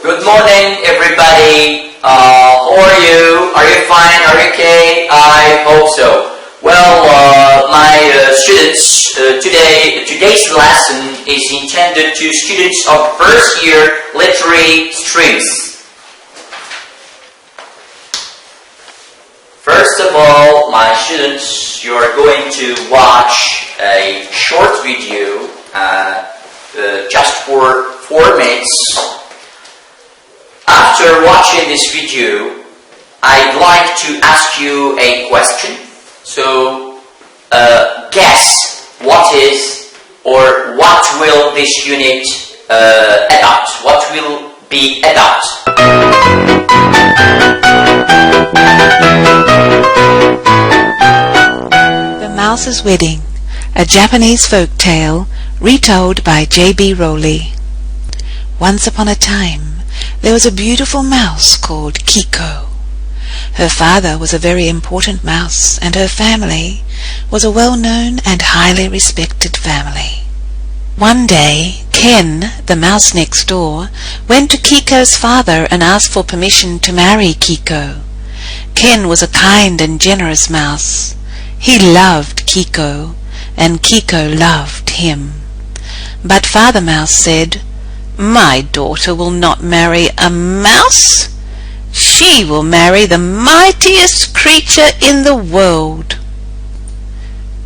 Good morning, everybody. How are you? Are you fine? Are you okay? I hope so. Well, my students, today's lesson is intended to students of first year literary streams. First of all, my students, you are going to watch a short video just for 4 minutes. After watching this video, I'd like to ask you a question. So, guess what is or what will this unit adopt? What will be adopt? The Mouse's Wedding, a Japanese folk tale retold by J.B. Rowley. Once upon a time, there was a beautiful mouse called Kiko. Her father was a very important mouse, and her family was a well-known and highly respected family. One day, Ken, the mouse next door, went to Kiko's father and asked for permission to marry Kiko. Ken was a kind and generous mouse. He loved Kiko, and Kiko loved him. But Father Mouse said, "My daughter will not marry a mouse. She will marry the mightiest creature in the world."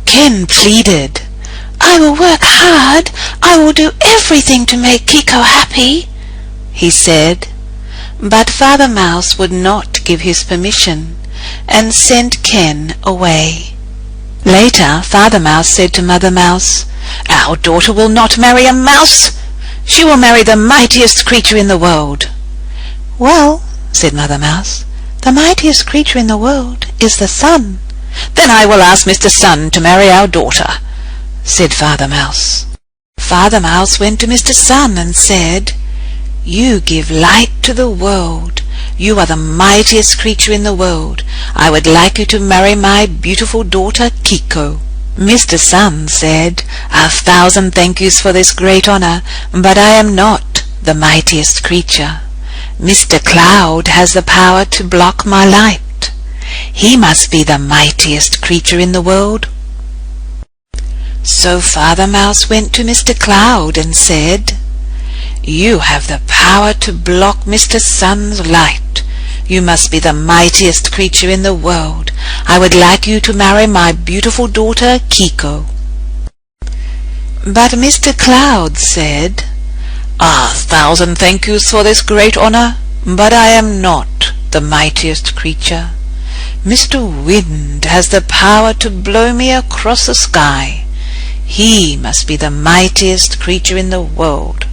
Ken pleaded, "I will work hard. I will do everything to make Kiko happy," he said. But Father Mouse would not give his permission and sent Ken away. Later, Father Mouse said to Mother Mouse, "Our daughter will not marry a mouse. She will marry the mightiest creature in the world." "Well," said Mother Mouse, "the mightiest creature in the world is the sun." "Then I will ask Mr. Sun to marry our daughter," said Father Mouse. Father Mouse went to Mr. Sun and said, "You give light to the world. You are the mightiest creature in the world. I would like you to marry my beautiful daughter Kiko." Mr. Sun said, "1,000 thank yous for this great honor, but I am not the mightiest creature. Mr. Cloud has the power to block my light. He must be the mightiest creature in the world." So Father Mouse went to Mr. Cloud and said, "You have the power to block Mr. Sun's light. You must be the mightiest creature in the world. I would like you to marry my beautiful daughter Kiko." But Mr. Cloud said, 1,000 thank yous for this great honor, but I am not the mightiest creature. Mr. Wind has the power to blow me across the sky. He must be the mightiest creature in the world."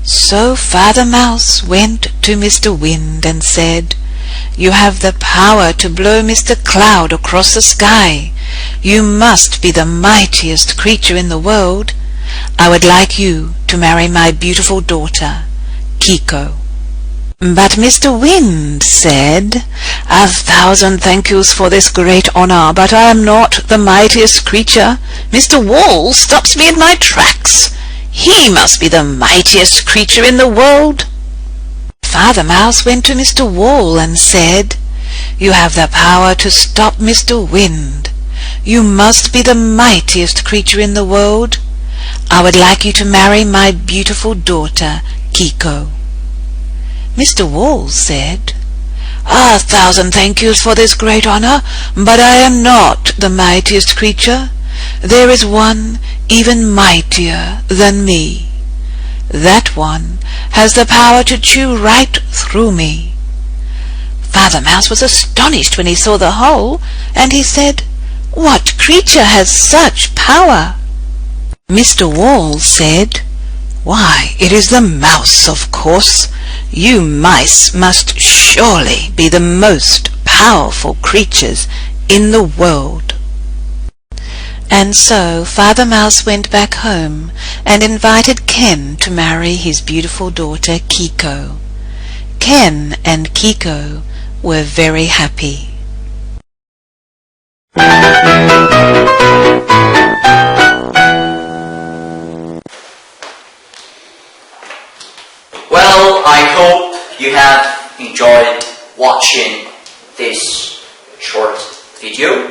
So Father Mouse went to Mr. Wind and said, "You have the power to blow Mr. Cloud across the sky. You must be the mightiest creature in the world. I would like you to marry my beautiful daughter, Kiko." But Mr. Wind said, 1,000 thank yous for this great honor, but I am not the mightiest creature. Mr. Wall stops me in my tracks. He must be the mightiest creature in the world. Father Mouse went to Mr. Wall and said, "You have the power to stop Mr. Wind. You must be the mightiest creature in the world. I would like you to marry my beautiful daughter, Kiko." Mr. Wall said, 1,000 thank yous for this great honor, but I am not the mightiest creature. There is one even mightier than me. That one has the power to chew right through me. Father Mouse was astonished when he saw the hole, and he said, "What creature has such power?" Mr. Wall said, "Why, it is the mouse, of course. You mice must surely be the most powerful creatures in the world." And so Father Mouse went back home and invited Ken to marry his beautiful daughter Kiko. Ken and Kiko were very happy. Well, you have enjoyed watching this short video.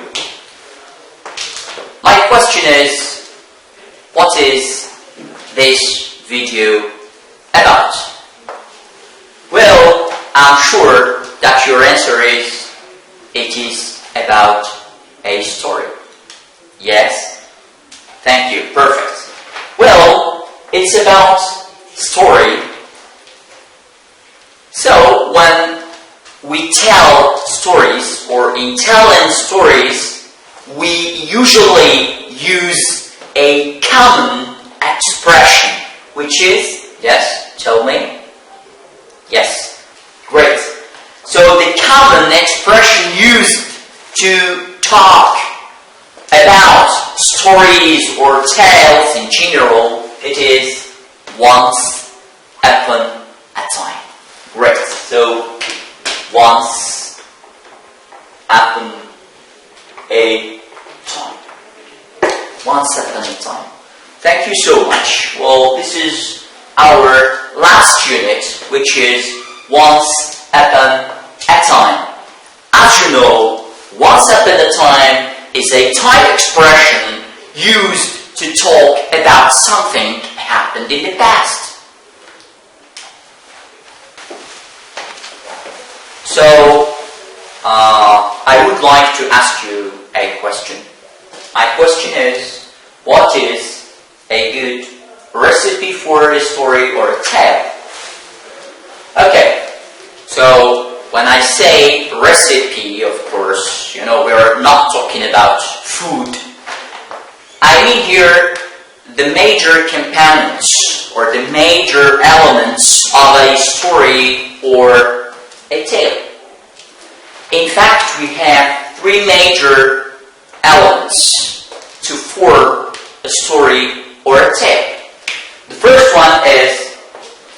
My question is, what is this video about? Well, I'm sure that your answer is, it is about a story. Yes? Thank you. Perfect. Well, it's about story. So, when we tell stories, or in telling stories, we usually use a common expression, which is, yes, tell me. Yes, great. So the common expression used to talk about stories or tales in general, it is once upon a time. Great. So once upon a time. Once upon a time. Thank you so much. Well, this is our last unit, which is once upon a time. As you know, once upon a time is a time expression used to talk about something that happened in the past. So, I would like to ask you a question. My question is, what is a good recipe for a story or a tale? Okay, so when I say recipe, of course, you know, we are not talking about food. I mean here the major components or the major elements of a story or a tale. In fact, we have three major elements to form a story or a tale. The first one is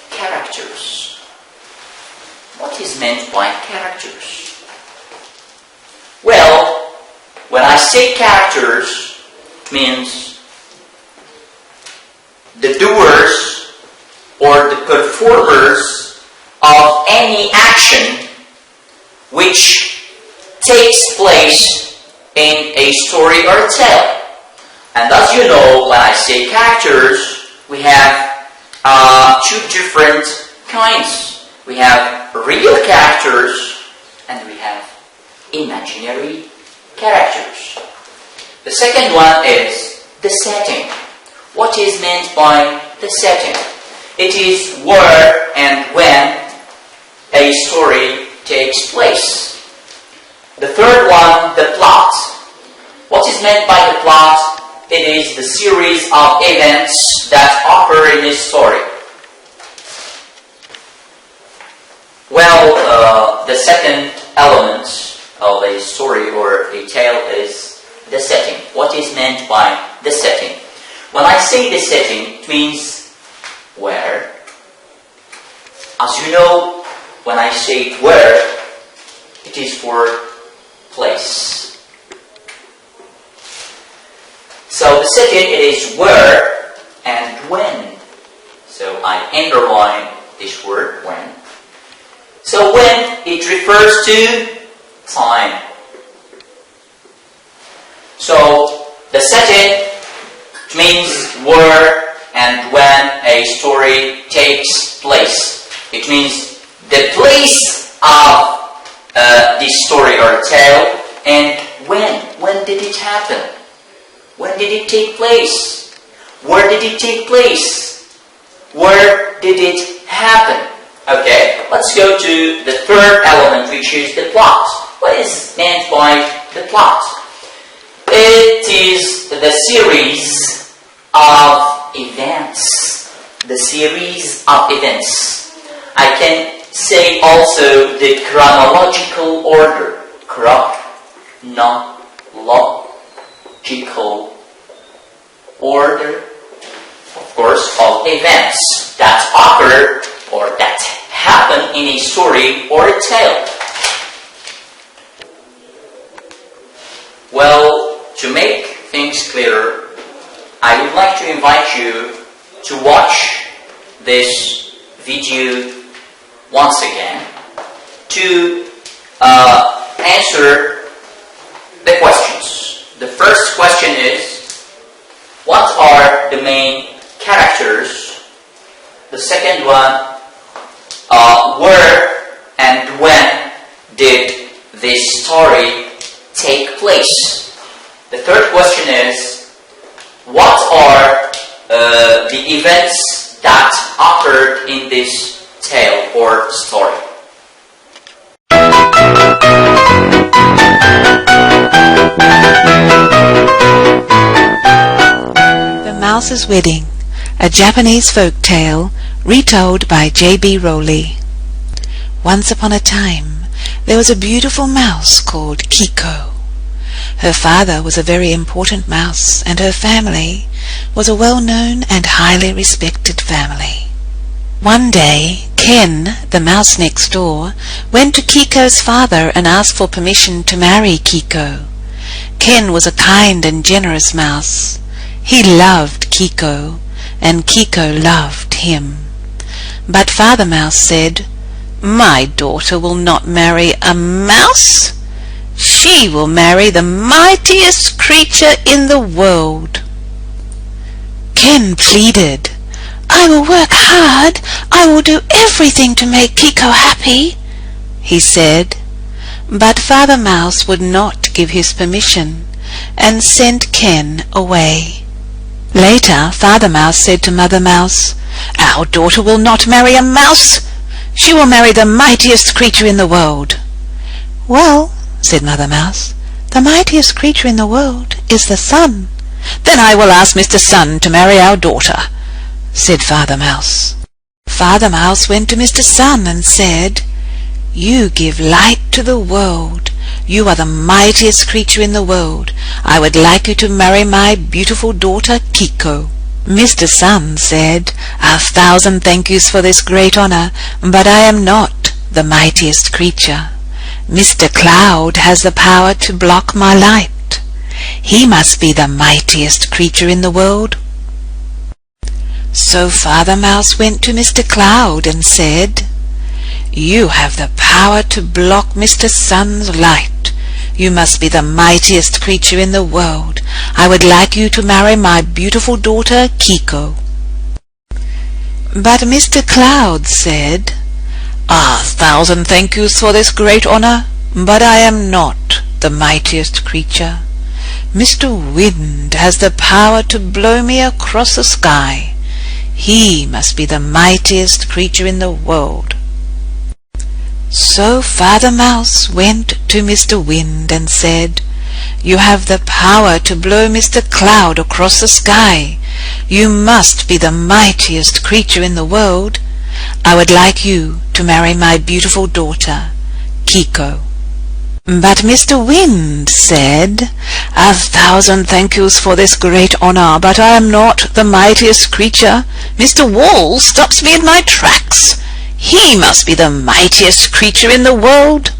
characters. What is meant by characters? Well, when I say characters, it means the doers or the performers of any action which takes place in a story or a tale. And as you know, when I say characters, we have two different kinds. We have real characters and we have imaginary characters. The second one is the setting. What is meant by the setting? It is where and when a story takes place. The third one, the plot. What is meant by the plot? It is the series of events that occur in a story. Well, the second element of a story or a tale is the setting. What is meant by the setting? When I say the setting, it means where. As you know, when I say where, it is for place. So the setting, it is where and when. So I underline this word, when. So when, it refers to time. So the setting means where and when a story takes place. It means the place of this story or tale, and when. When did it happen? When did it take place? Where did it take place? Where did it happen? Okay, let's go to the third element, which is the plot. What is meant by the plot? It is the series of events. The series of events. I can say also the chronological order. Chronological order, of course, of events that occur or that happen in a story or a tale. Well, to make things clearer, I would like to invite you to watch this video once again to answer the questions. The first question is, what are the main characters? The second one, where and when did this story take place? The third question is, what are the events that occurred in this tale or story? The Mouse's Wedding, a Japanese folk tale retold by J.B. Rowley. Once upon a time, there was a beautiful mouse called Kiko. Her father was a very important mouse, and her family was a well-known and highly respected family. One day, Ken, the mouse next door, went to Kiko's father and asked for permission to marry Kiko. Ken was a kind and generous mouse. He loved Kiko, and Kiko loved him. But Father Mouse said, "My daughter will not marry a mouse. She will marry the mightiest creature in the world." Ken pleaded, "I will work hard. I will do everything to make Kiko happy," he said. But Father Mouse would not give his permission and sent Ken away. Later, Father Mouse said to Mother Mouse, "Our daughter will not marry a mouse. She will marry the mightiest creature in the world." "Well," said Mother Mouse, "the mightiest creature in the world is the sun." "Then I will ask Mr. Sun to marry our daughter," said Father Mouse. Father Mouse went to Mr. Sun and said, "You give light to the world. You are the mightiest creature in the world. I would like you to marry my beautiful daughter Kiko." Mr. Sun said, "1,000 thank yous for this great honor, but I am not the mightiest creature. Mr. Cloud has the power to block my light. He must be the mightiest creature in the world." So Father Mouse went to Mr. Cloud and said, "You have the power to block Mr. Sun's light. You must be the mightiest creature in the world. I would like you to marry my beautiful daughter Kiko." But Mr. Cloud said, 1,000 thank yous for this great honor, but I am not the mightiest creature. Mr. Wind has the power to blow me across the sky. He must be the mightiest creature in the world." So Father Mouse went to Mr. Wind and said, "You have the power to blow Mr. Cloud across the sky. You must be the mightiest creature in the world. I would like you to marry my beautiful daughter, Kiko." But Mr. Wind said, 1,000 thank yous for this great honor, but I am not the mightiest creature. Mr. Wall stops me in my tracks. He must be the mightiest creature in the world.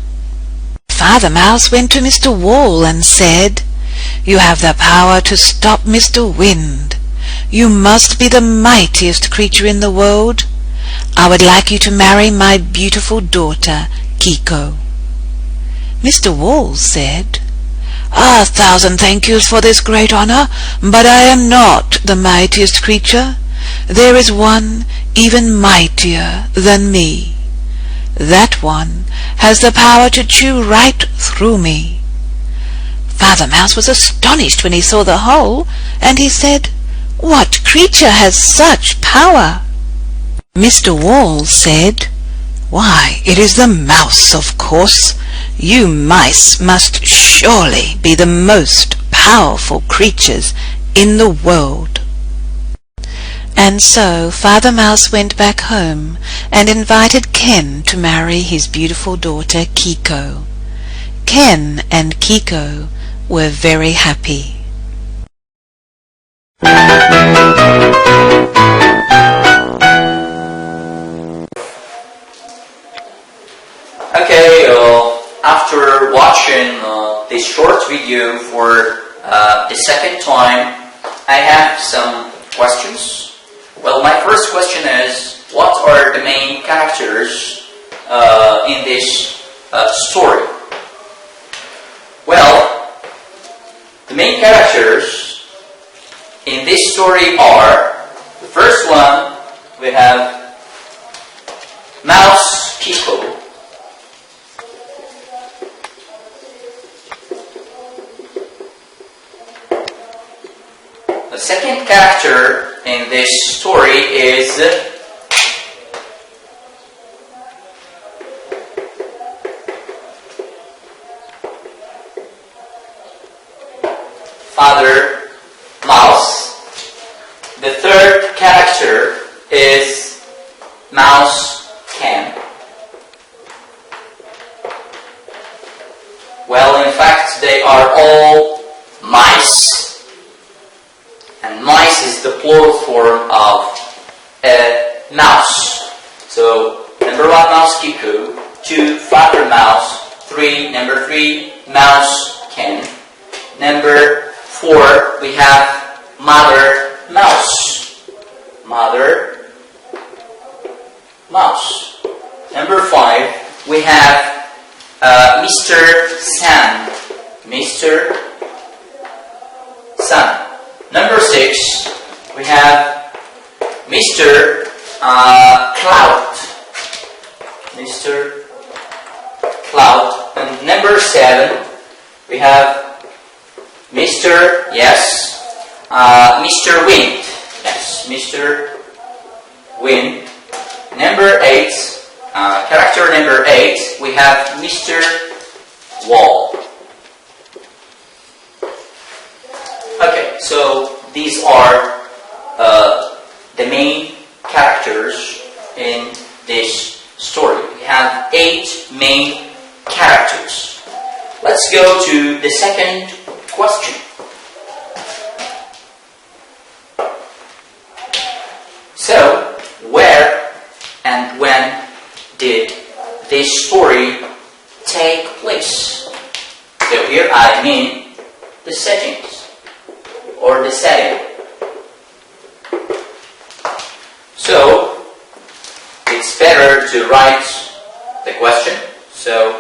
Father Mouse went to Mr. Wall and said, "You have the power to stop Mr. Wind. You must be the mightiest creature in the world. I would like you to marry my beautiful daughter, Kiko." Mr. Wall said, 1,000 thank yous for this great honor, but I am not the mightiest creature. There is one even mightier than me. That one has the power to chew right through me. Father Mouse was astonished when he saw the hole, and he said, "What creature has such power?" Mr. Wall said, "Why, it is the mouse, of course. You mice must surely be the most powerful creatures in the world." And so Father Mouse went back home and invited Ken to marry his beautiful daughter Kiko. Ken and Kiko were very happy. Okay, after watching this short video for the second time, I have some questions. Well, my first question is, what are the main characters in this story? Well, the main characters in this story are, the first one, we have Mouse Kiko. The second character in this story is Father Mouse. The third character is Mouse Ken. Well, in fact, they are all mice. And mice is the plural form of a mouse. So, number 1, Mouse Kiku. 2, Father Mouse. 3, number 3, Mouse Ken. Number 4, we have Mother Mouse. Mother Mouse. Number 5, we have Mr. Sam. Mr. Sam. Number 6, we have Mr. Cloud. Mr. Cloud. And number 7, we have Mr. Mr. Wind. Yes, Mr. Wind. Number 8, character number 8, we have Mr. Wall. Okay, so these are the main characters in this story. We have 8 main characters. Let's go to the second question. So, where and when did this story take place? So here I mean the settings or the setting. So, it's better to write the question. So,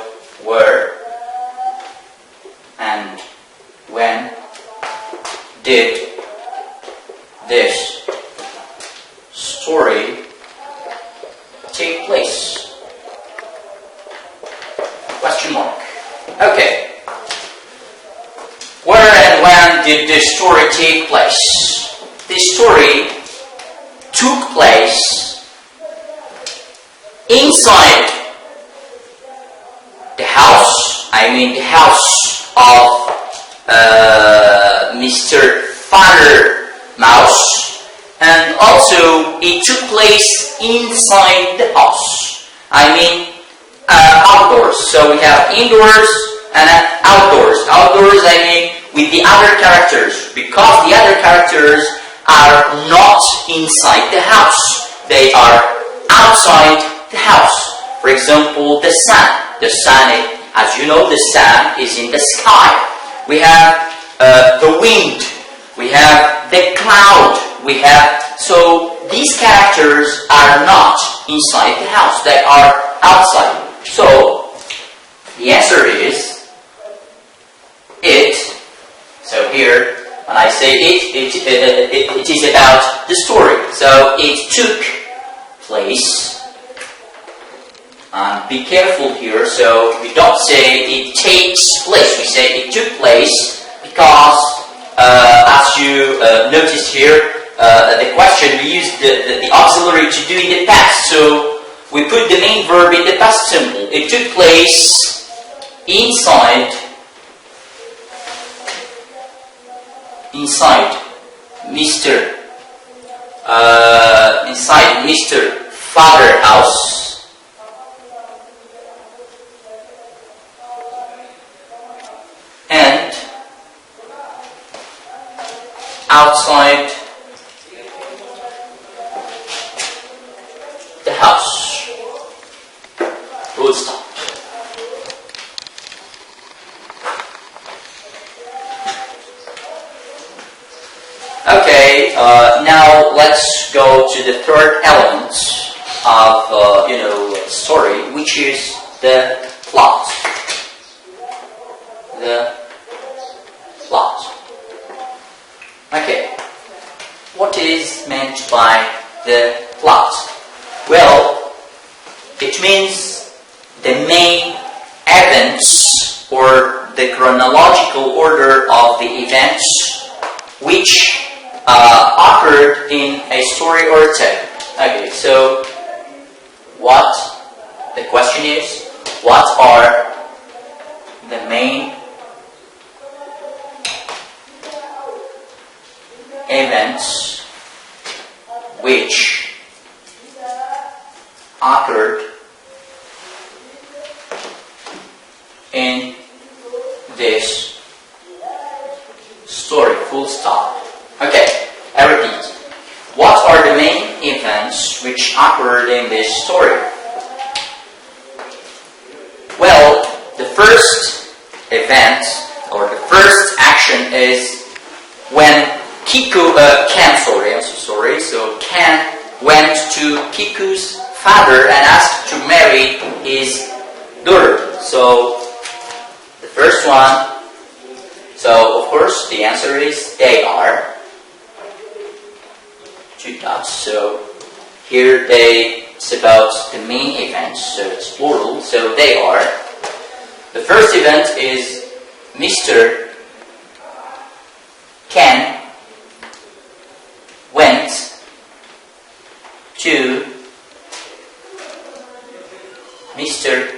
where and when did this story take place? Question mark. Okay. Where and when did this story take place? This story took place inside the house. I mean the house of Mr. Father Mouse, and also it took place inside the house. I mean outdoors. So we have indoors and outdoors. Outdoors, I mean with the other characters, because the other characters are not inside the house. They are outside the house. For example, the sun. The sun, as you know, the sun is in the sky. We have the wind. We have the cloud. So these characters are not inside the house. They are outside. So the answer is it. So here, when I say it is about the story. So it took place. Be careful here, so we don't say it takes place. We say it took place because, as you noticed here, the question, we used the auxiliary to do in the past. So we put the main verb in the past simple. It took place inside Mr. Father house, and outside the house. Full stop. Okay, now let's go to the third element. of story, which is the plot. The plot. Okay. What is meant by the plot? Well, it means the main events or the chronological order of the events which occurred in a story or tale. Okay, so the question is, what are the main events which occurred in this story, full stop. Okay, I repeat. What are the main events which occurred in this story? Well, the first event or the first action is when Ken went to Kiku's father and asked to marry his daughter. So, the first one, so of course the answer is they are. Two dots. So, here it's about the main events, so it's plural, so they are. The first event is Mr. Ken went to Mr.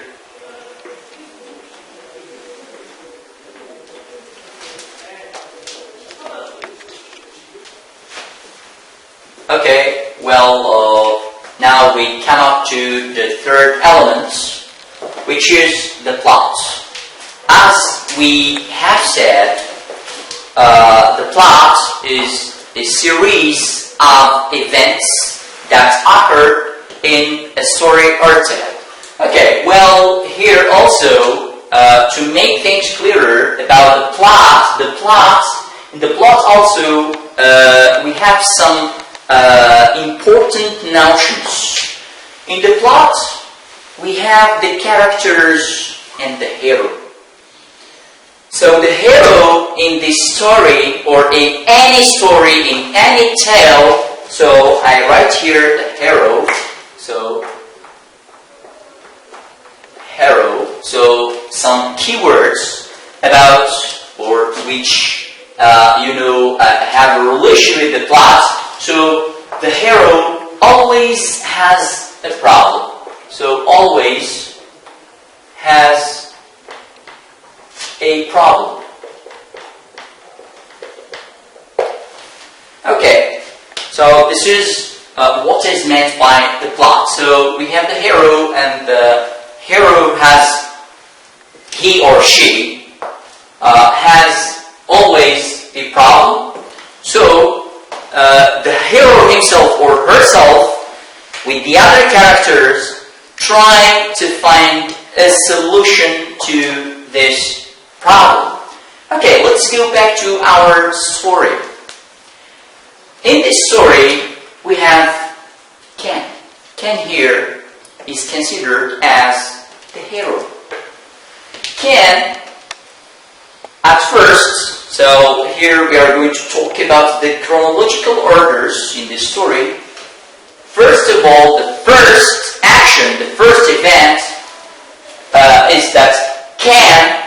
Okay, well, now we come up to the third element, which is the plot. As we have said, the plot is a series of events that occur in a story or tale. Okay, well, here also, to make things clearer about the plot also, we have some important notions. In the plot, we have the characters and the hero. So the hero in this story, or in any story, in any tale, so I write here the hero. So some keywords about or which have a relation with the plot. So the hero always has a problem. So always has a problem. Okay, so this is what is meant by the plot. So we have the hero, and the hero he or she has always a problem. So the hero himself or herself, with the other characters, try to find a solution to this problem. Okay, let's go back to our story. In this story, we have Ken. Ken here is considered as the hero. Ken, at first, so here we are going to talk about the chronological orders in this story. First of all, the first action, the first event is that Ken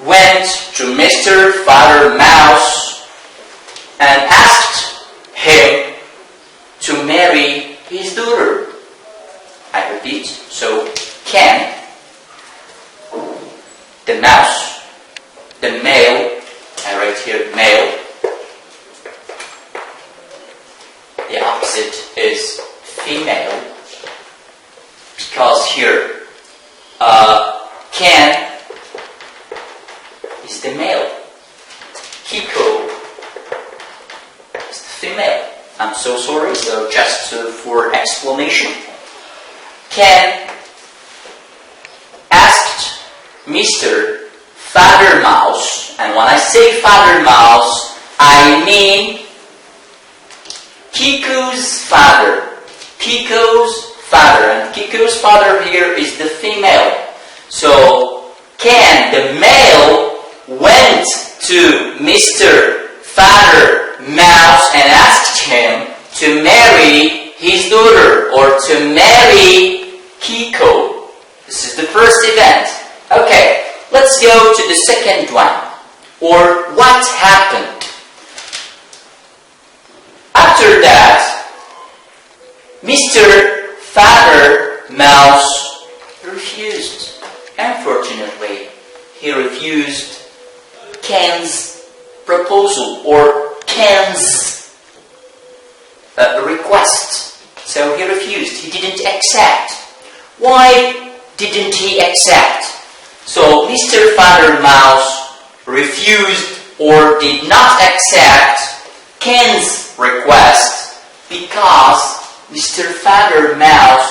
went to Mr. Father Mouse and asked him to marry his daughter. I repeat, so Ken, the mouse, the male, I write here male, the opposite is female, because here Ken is the male, Kiko is the female. I'm so sorry, so just for explanation. Ken asked Mr. Father Mouse, and when I say Father Mouse, I mean Kiko's father. Kiko's father, and Kiko's father here is the female. So Ken, the male, went to Mr. Father Mouse and asked him to marry his daughter, or to marry Kiko. This is the first event. Okay, let's go to the second one. Or what happened? After that, Mr. Father Mouse refused. Unfortunately, he refused Ken's proposal or Ken's request. So he refused. He didn't accept. Why didn't he accept? So Mr. Father Mouse refused or did not accept Ken's request because Mr. Father Mouse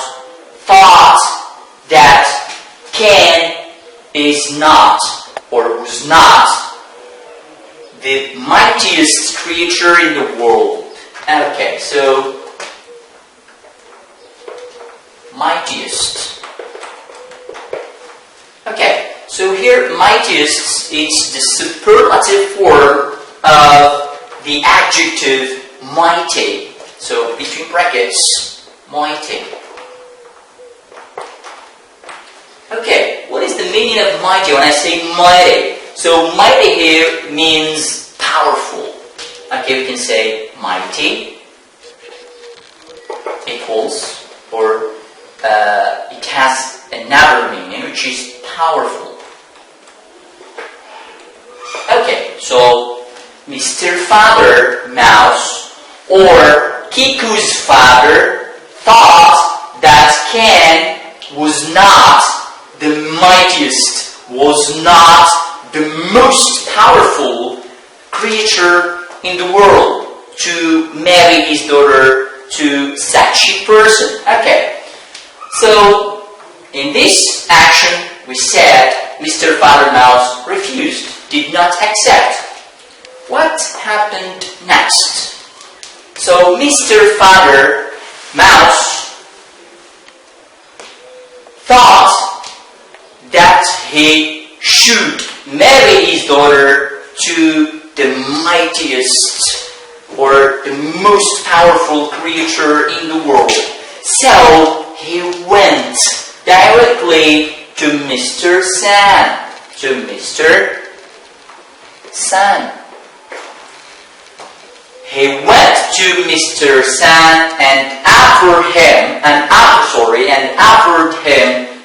thought that Ken is not, or was not, the mightiest creature in the world. Okay, so mightiest. Okay, so here mightiest is the superlative form of the adjective mighty. So between brackets, mighty. Okay, what is the meaning of mighty when I say mighty? So mighty here means powerful. Okay, we can say mighty equals, or it has another meaning, which is powerful. Okay, so Mr. Father Mouse or Kiku's father thought that Ken was not the mightiest, was not the most powerful creature in the world to marry his daughter to such a person. Okay, so in this action we said Mr. Father Mouse refused, did not accept. What happened next? So Mr. Father Mouse thought that he should marry his daughter to the mightiest or the most powerful creature in the world. So he went directly to Mr. Sun. To Mr. Sun. He went to Mr. Sun and offered him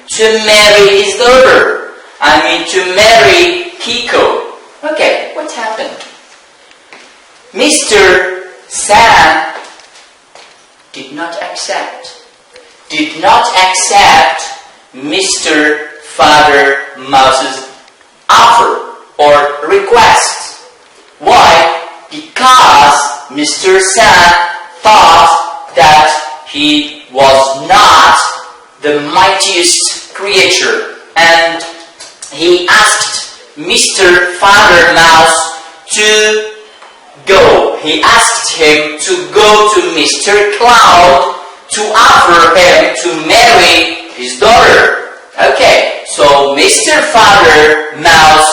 to marry his daughter. To marry Kiko. Okay, what happened? Mr. Sun did not accept. Did not accept Mr. Father Mouse's offer or request. Why? Because Mr. Sun thought that he was not the mightiest creature, and he asked Mr. Father Mouse to go. He asked him to go to Mr. Cloud to offer him to marry his daughter. Okay, so Mr. Father Mouse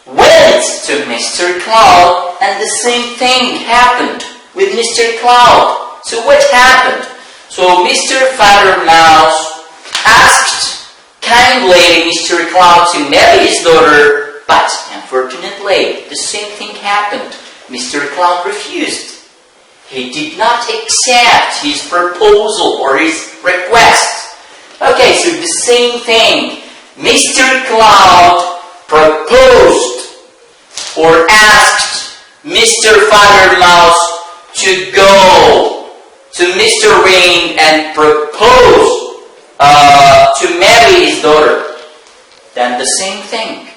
went to Mr. Cloud, and the same thing happened with Mr. Cloud. So what happened? So Mr. Father Mouse asked kindly Mr. Cloud to marry his daughter, but unfortunately the same thing happened. Mr. Cloud refused. He did not accept his proposal or his request. Okay, so the same thing. Mr. Cloud proposed or asked Mr. Father Mouse to go to Mr. Rain and propose to marry his daughter. Then the same thing.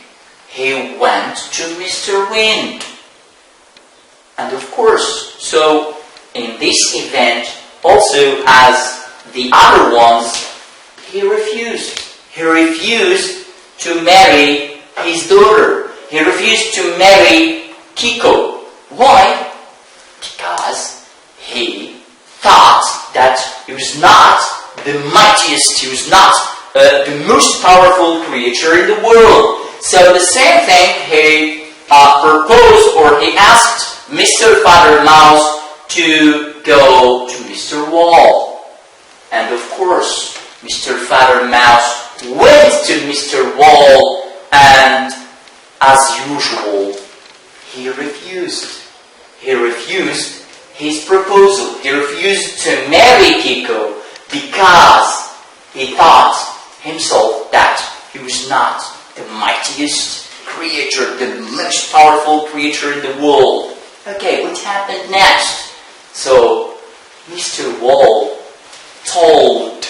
He went to Mr. Wind. And of course, so in this event, also as the other ones, he refused. He refused to marry his daughter. He refused to marry Kiko. Why? Because he thought that he was not the mightiest, he was not the most powerful creature in the world. So the same thing he proposed, or he asked Mr. Father Mouse to go to Mr. Wall. And of course, Mr. Father Mouse went to Mr. Wall, and as usual, he refused. He refused his proposal. He refused to marry Kiko because he thought himself that he was not the mightiest creature, the most powerful creature in the world. Okay, what happened next? So, Mr. Wall told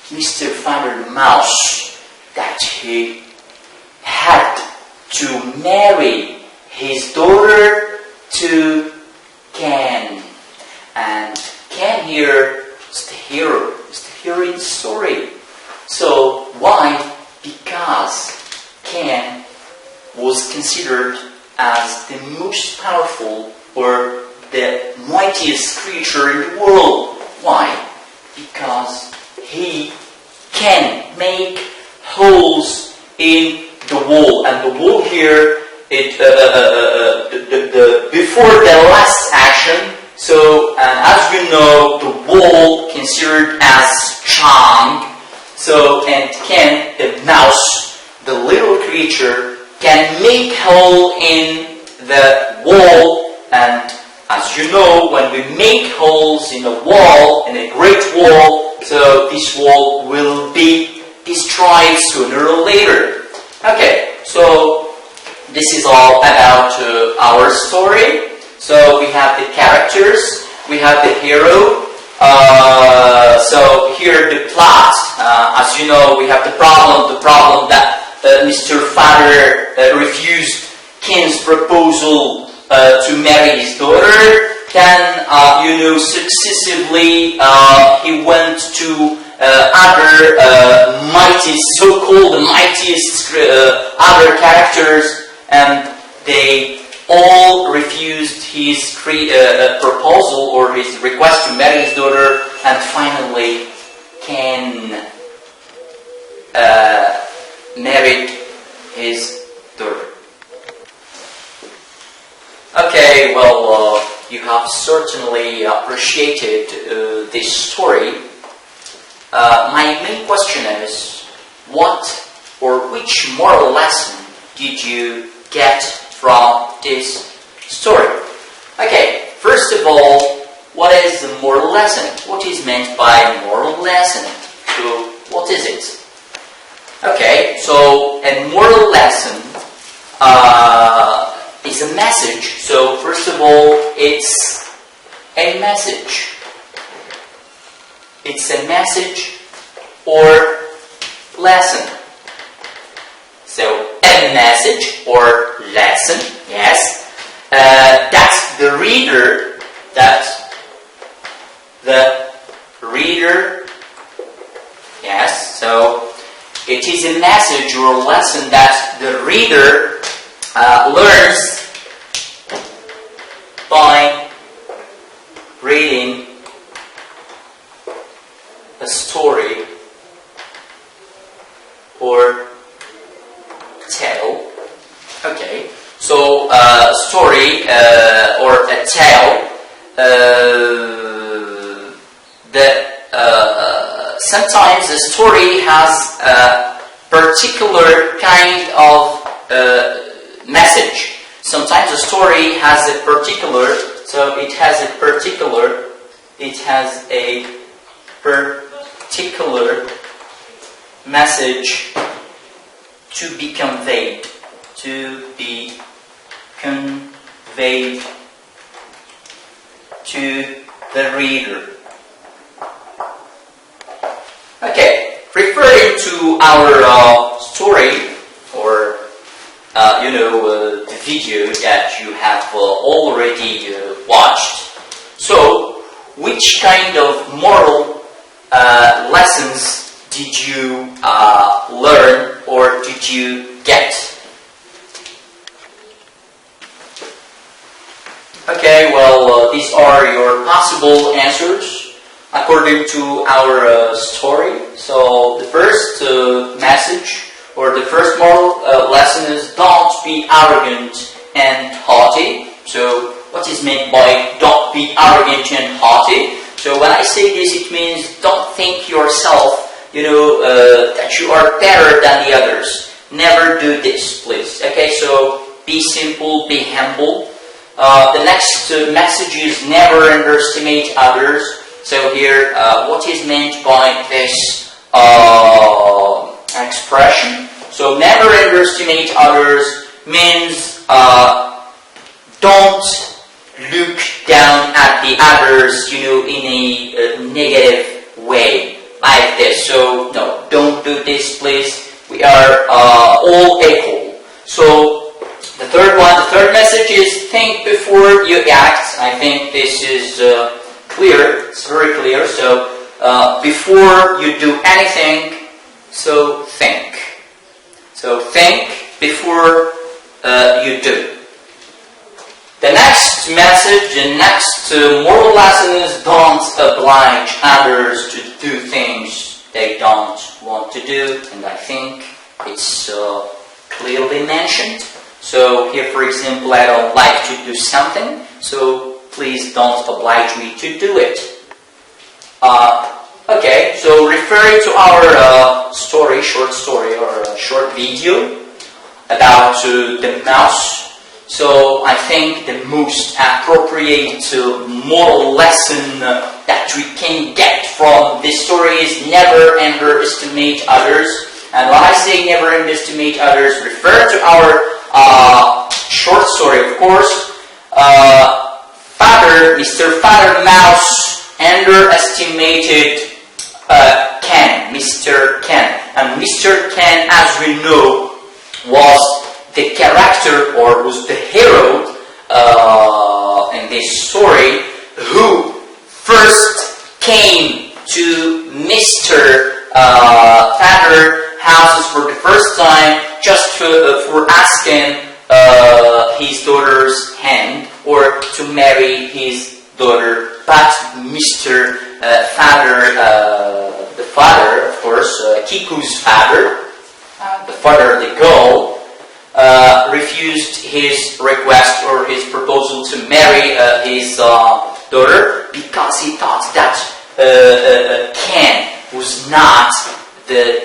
Mr. Father Mouse that he had to marry his daughter to Ken. And Ken here is the hero. Is the hero in the story. So why? Because Ken was considered as the most powerful or the mightiest creature in the world. Why? Because he can make holes in the wall, and the wall here, before the last action. So, as you know, the wall considered as strong. So, and Ken, the mouse, the little creature, can make hole in the wall. And as you know, when we make holes in a wall, in a great wall, so this wall will be destroyed sooner or later. Okay, so this is all about our story. So we have the characters, we have the hero. So here the plot. As you know, we have the problem that Mr. Father refused Ken's proposal to marry his daughter. Then, successively he went to other so-called mightiest other characters, and they all refused his proposal or his request to marry his daughter, and finally Ken married his daughter. Okay, well, you have certainly appreciated this story. My main question is, what or which moral lesson did you get from this story? Okay, first of all, what is the moral lesson? What is meant by moral lesson? So, what is it? Okay, so a moral lesson is a message. So, first of all, it's a message. It's a message or lesson. So, a message or lesson, yes. That's the reader, yes. So, it is a message or lesson that the reader learns by reading a story or tale. Okay, so a story or a tale. Sometimes a story has a particular kind of message. Sometimes a story has a particular, message to be conveyed, to the reader. Okay, referring to our story, or the video that you have already watched. So, which kind of moral lessons did you learn or did you get? Okay, well, this these are your possible answers according to our story. So the first message or the first moral lesson is don't be arrogant and haughty. So what is meant by don't be arrogant and haughty? So when I say this, it means don't think yourself, that you are better than the others. Never do this, please. Okay, so be simple, be humble. The next message is never underestimate others. So here, what is meant by this expression? So never underestimate others means don't look down at the others, in a negative way like this. So no, don't do this, please. We are all equal. So the third message is think before you act. I think this is clear. It's very clear. So before you do anything, so think. So think before you do. The next message, the next moral lesson is don't oblige others to do things they don't want to do. And I think it's clearly mentioned. So here, for example, I don't like to do something, so please don't oblige me to do it. Okay, so referring to our short story or a short video about the mouse. So I think the most appropriate moral lesson that we can get from this story is never underestimate others. And when I say never underestimate others, refer to our short story, of course. Mr. Father Mouse underestimated Mr. Ken. And Mr. Ken, as we know, was the character or was the hero in this story who first came to Mr. Father Houses for the first time just for asking his daughter's hand or to marry his daughter. But Mr. The father, of course, Kiku's father, the father of the girl, refused his request or his proposal to marry his daughter because he thought that Ken was not the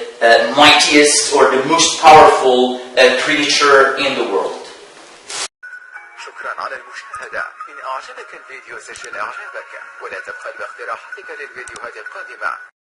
mightiest or the most powerful creature in the world. شكرا على المشاهدة. إن أعجبك الفيديو سجل إعجابك ولا تبخل باقتراحاتك للفيديوهات القادمة.